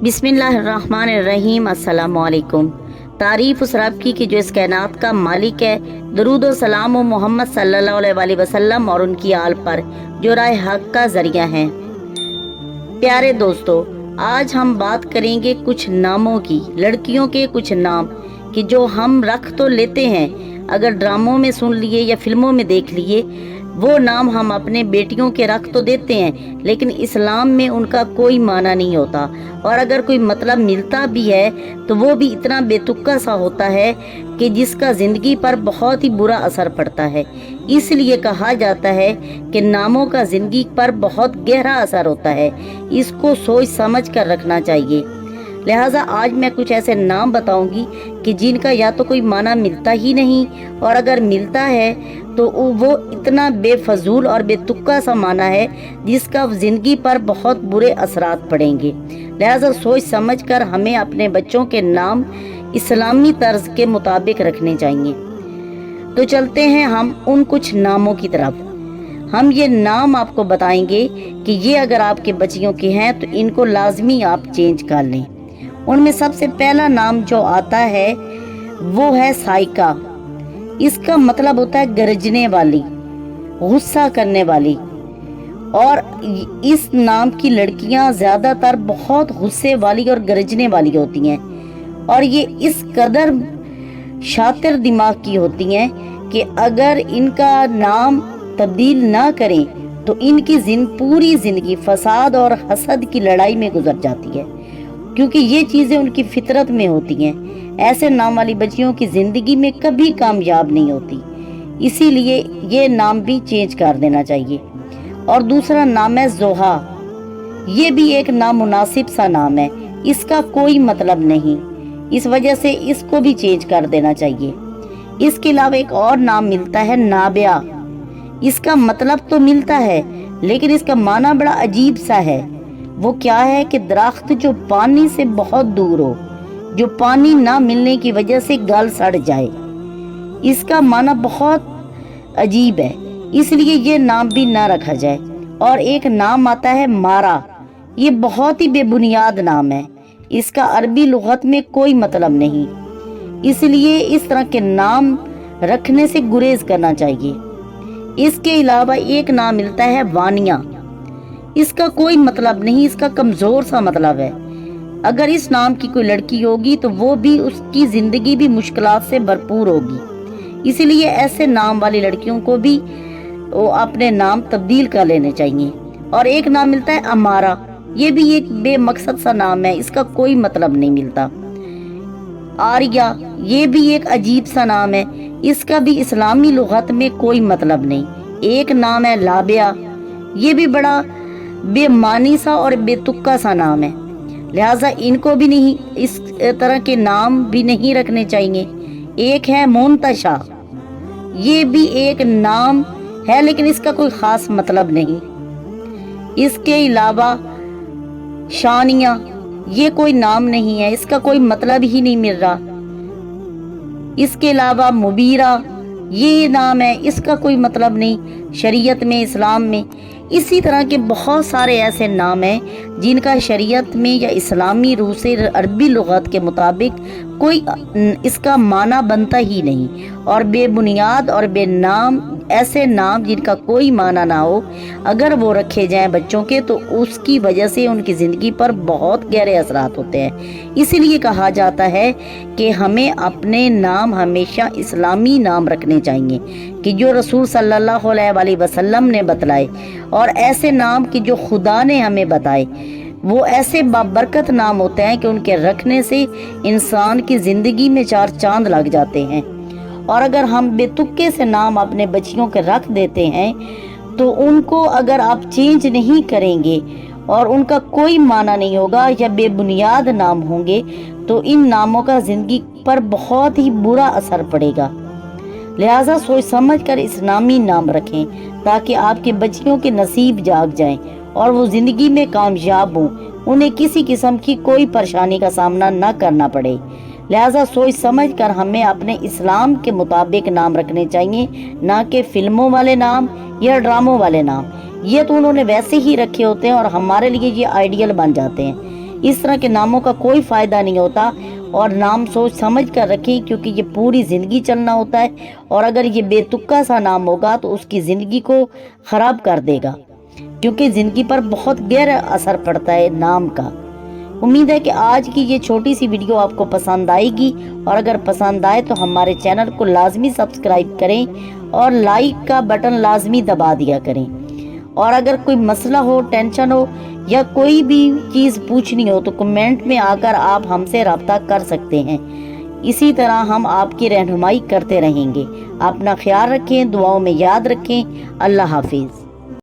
बिस्मिल्लाहिर्रहमानिर्रहीम। अस्सलाम वालेकुम। तारीफ़ उस रब की कि जो इस कायनात का मालिक है। दरूद व सलाम मोहम्मद सल्लल्लाहु अलैहि वसल्लम और उनकी आल पर जो राह हक का जरिया हैं। प्यारे दोस्तों, आज हम बात करेंगे कुछ नामों की, लड़कियों के कुछ नाम कि जो हम रख तो लेते हैं, अगर ड्रामों में सुन लिए या फिल्मों में देख लिए, वो नाम हम अपने बेटियों के रख तो देते हैं, लेकिन इस्लाम में उनका कोई माना नहीं होता, और अगर कोई मतलब मिलता भी है तो वो भी इतना बेतुक्का सा होता है कि जिसका ज़िंदगी पर बहुत ही बुरा असर पड़ता है। इसलिए कहा जाता है कि नामों का ज़िंदगी पर बहुत गहरा असर होता है, इसको सोच समझ कर रखना चाहिए। लिहाजा आज मैं कुछ ऐसे नाम बताऊंगी कि जिनका या तो कोई माना मिलता ही नहीं, और अगर मिलता है तो वो इतना बेफजूल और बेतुक्का सा माना है जिसका ज़िंदगी पर बहुत बुरे असरात पड़ेंगे। लिहाजा सोच समझ कर हमें अपने बच्चों के नाम इस्लामी तर्ज के मुताबिक रखने चाहिए। तो चलते हैं हम उन कुछ नामों की तरफ। हम ये नाम आपको बताएंगे कि ये अगर आपके बच्चियों के हैं तो इनको लाजमी आप चेंज कर लें। उनमें सबसे पहला नाम जो आता है वो है साइका। इसका मतलब होता है गरजने वाली, गुस्सा करने वाली, और इस नाम की लड़कियां ज़्यादातर बहुत गुस्से वाली और गरजने वाली होती हैं, और ये इस कदर शातिर दिमाग की होती हैं कि अगर इनका नाम तब्दील ना करें तो इनकी पूरी ज़िंदगी फसाद और हसद की लड़ाई में गुजर जाती है, क्योंकि ये चीज़ें उनकी फितरत में होती हैं। ऐसे नाम वाली बच्चियों की ज़िंदगी में कभी कामयाब नहीं होती, इसीलिए ये नाम भी चेंज कर देना चाहिए। और दूसरा नाम है जोहा। ये भी एक नामुनासिब सा नाम है, इसका कोई मतलब नहीं, इस वजह से इसको भी चेंज कर देना चाहिए। इसके अलावा एक और नाम मिलता है नाबिया। इसका मतलब तो मिलता है लेकिन इसका माना बड़ा अजीब सा है। वो क्या है कि दरख्त जो पानी से बहुत दूर हो, जो पानी ना मिलने की वजह से गल सड़ जाए, इसका माना बहुत अजीब है, इसलिए ये नाम भी ना रखा जाए। और एक नाम आता है मारा। ये बहुत ही बेबुनियाद नाम है, इसका अरबी लुगत में कोई मतलब नहीं, इसलिए इस तरह के नाम रखने से गुरेज करना चाहिए। इसके अलावा एक नाम मिलता है वानिया। इसका कोई मतलब नहीं, इसका कमज़ोर सा मतलब है। अगर इस नाम की कोई लड़की होगी तो वो भी, उसकी ज़िंदगी भी मुश्किलात से भरपूर होगी, इसीलिए ऐसे नाम वाली लड़कियों को भी वो अपने नाम तब्दील कर लेने चाहिए। और एक नाम मिलता है अमारा। ये भी एक बेमकसद सा नाम है, इसका कोई मतलब नहीं मिलता। आर्या, ये भी एक अजीब सा नाम है, इसका भी इस्लामी लुगत में कोई मतलब नहीं। एक नाम है लाबिया। ये भी बड़ा बेमानी सा और बेतुक्का सा नाम है, लिहाजा इनको भी नहीं, इस तरह के नाम भी नहीं रखने चाहिए। एक है मुंतशा। ये भी एक नाम है लेकिन इसका कोई ख़ास मतलब नहीं। इसके अलावा शानिया, ये कोई नाम नहीं है, इसका कोई मतलब ही नहीं मिल रहा। इसके अलावा मुबीरा, ये नाम है, इसका कोई मतलब नहीं शरीयत में, इस्लाम में। इसी तरह के बहुत सारे ऐसे नाम हैं जिनका शरीयत में या इस्लामी रूह से, अरबी लुगत के मुताबिक कोई इसका माना बनता ही नहीं, और बेबुनियाद और बेनाम ऐसे नाम जिनका कोई माना ना हो, अगर वो रखे जाएं बच्चों के तो उसकी वजह से उनकी ज़िंदगी पर बहुत गहरे असरात होते हैं। इसीलिए कहा जाता है कि हमें अपने नाम हमेशा इस्लामी नाम रखने चाहिए कि जो रसूल सल्लल्लाहु अलैहि वसल्लम ने बतलाए, और ऐसे नाम कि जो खुदा ने हमें बताए। वो ऐसे बाबरकत नाम होते हैं कि उनके रखने से इंसान की ज़िंदगी में चार चांद लग जाते हैं। और अगर हम बेतुक्के से नाम अपने बच्चियों के रख देते हैं तो उनको अगर आप चेंज नहीं करेंगे और उनका कोई माना नहीं होगा या बेबुनियाद नाम होंगे तो इन नामों का ज़िंदगी पर बहुत ही बुरा असर पड़ेगा। लिहाजा सोच समझ कर इस्लामी नाम रखें ताकि आपके बच्चियों के नसीब जाग जाएं और वो ज़िंदगी में कामयाब हों, उन्हें किसी किस्म की कोई परेशानी का सामना न करना पड़े। लिहाजा सोच समझ कर हमें अपने इस्लाम के मुताबिक नाम रखने चाहिए, ना कि फिल्मों वाले नाम या ड्रामों वाले नाम। ये तो उन्होंने वैसे ही रखे होते हैं और हमारे लिए ये आइडियल बन जाते हैं। اس طرح کے ناموں کا کوئی فائدہ نہیں ہوتا، اور نام سوچ سمجھ کر رکھیں، کیونکہ یہ پوری زندگی چلنا ہوتا ہے، اور اگر یہ بے تکا سا نام ہوگا تو اس کی زندگی کو خراب کر دے گا، کیونکہ زندگی پر بہت گہرا اثر پڑتا ہے نام کا۔ امید ہے کہ آج کی یہ چھوٹی سی ویڈیو آپ کو پسند آئے گی، اور اگر پسند آئے تو ہمارے چینل کو لازمی سبسکرائب کریں اور لائک کا بٹن لازمی دبا دیا کریں، اور اگر کوئی مسئلہ ہو، ٹینشن ہو یا کوئی بھی چیز پوچھنی ہو تو کمنٹ میں آ کر آپ ہم سے رابطہ کر سکتے ہیں۔ اسی طرح ہم آپ کی رہنمائی کرتے رہیں گے۔ اپنا خیال رکھیں، دعاؤں میں یاد رکھیں۔ اللہ حافظ۔